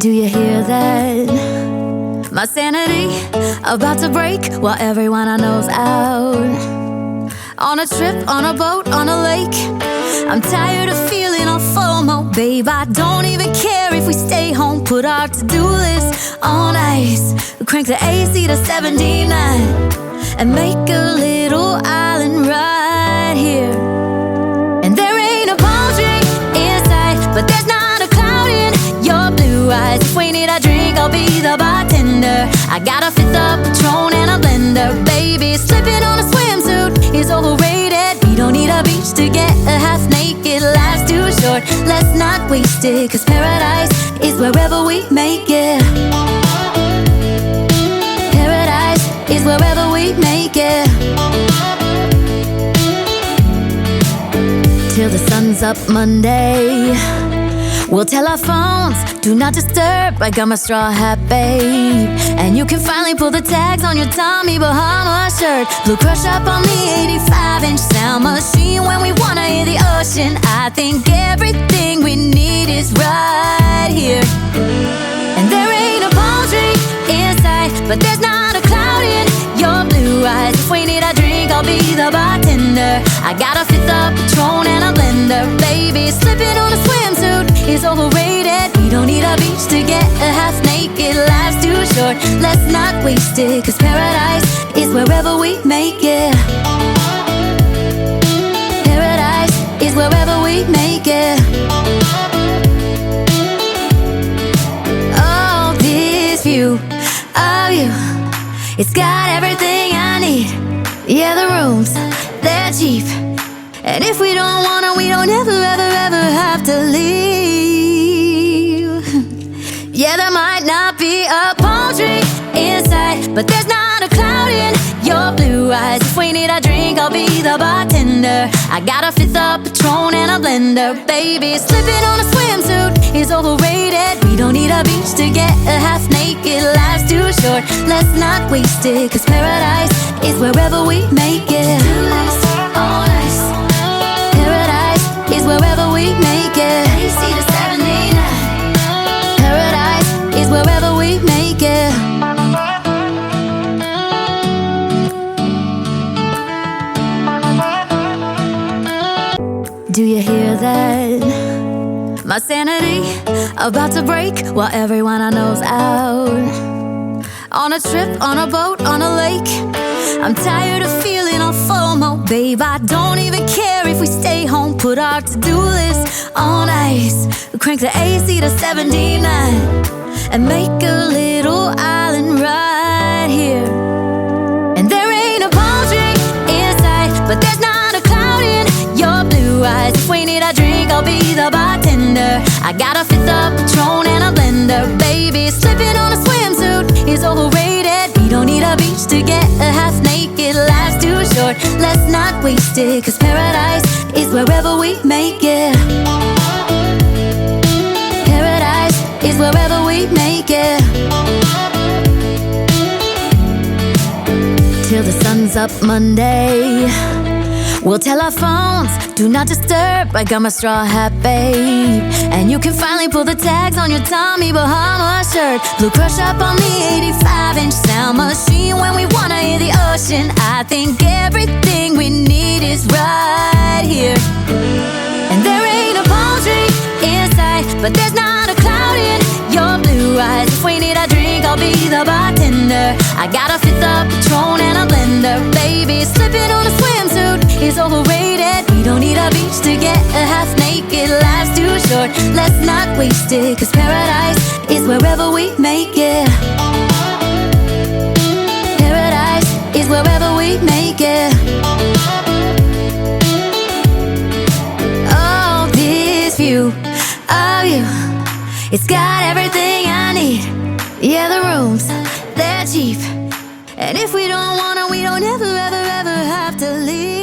Do you hear that? My sanity about to break while everyone I know's out. On a trip, on a boat, on a lake. I'm tired of feeling all FOMO, babe. I don't even care if we stay home. Put our to-do list on ice. Crank the AC to 79 and make a little island right here. And there ain't a palm tree in sight, but there's not a cloud in your blue eyes. If we need a drink, I'll be the bartender. I got a fifth of Patron and a blender. Baby, slipping on a swimsuit is overrated. We don't need a beach to get a half naked. Life's too short, let's not waste it, 'cause paradise is wherever we make it. Paradise is wherever we make it. Till the sun's up Monday, we'll tell our phones, do not disturb. I got my straw hat, babe, and you can finally pull the tags on your Tommy Bahama shirt. Blue crush up on the 85-inch sound machine when we wanna hear the ocean. I think everything we need is right here. And there ain't a palm tree in sight, but there's not a cloud in your blue eyes. If we need a drink, I'll be the bartender. I got a fifth of Patron and a blender. Baby, slipping on a swimsuit is overrated. We don't need a beach to get a half naked. Life's too short, let's not waste it, 'cause paradise is wherever we make it. Paradise is wherever we make it. Oh, this view of you, it's got everything I need. Yeah, the rooms, they're cheap, and if we don't wanna, we don't ever, ever, ever have to leave. Yeah, there might not be a palm tree in sight, but there's not a cloud in your blue eyes. If we need a drink, I'll be the bartender. I got a fifth of Patron and a blender. Baby, slipping on a swimsuit is overrated. We don't need a beach to get a half naked. Life's too short, let's not waste it, 'cause paradise is wherever we make it. On ice. Paradise is wherever we make it. AC to 79. Paradise is wherever we make it. Do you hear that? My sanity about to break while everyone I know's out. On a trip, on a boat, on a lake. I'm tired of feeling all FOMO, babe. I don't even care if we stay home. Put our to-do list on ice. Crank the AC to 79 and make a little island right here. And there ain't a palm tree in sight, but there's not a cloud in your blue eyes. If we need a drink, I'll be the bartender. I got a fifth of Patron and a blender. Baby, slipping on a swimsuit is overrated. We don't need a beach to get a half naked. Life's too short, let's not waste it, 'cause paradise is wherever we make it. Paradise is wherever we make it. Till the sun's up Monday, we'll tell our phones, do not disturb. I got my straw hat, babe, and you can finally pull the tags on your Tommy Bahama shirt. Blue crush up on the 85-inch sound machine when we wanna hear the ocean. I think everything we need is right here. And there ain't a palm tree in sight, but there's not a cloud in your blue eyes. If we need a drink, I'll be the bartender. I got a fifth of Patron and a blender. Baby, slipping on a swimsuit is overrated. We don't need a beach to get a half naked. Life's too short, let's not waste it, 'cause paradise is wherever we make it. Paradise is wherever we make it. Oh, this view of you, it's got everything I need. Yeah, the rooms, they're cheap, and if we don't wanna, we don't ever, ever, ever have to leave.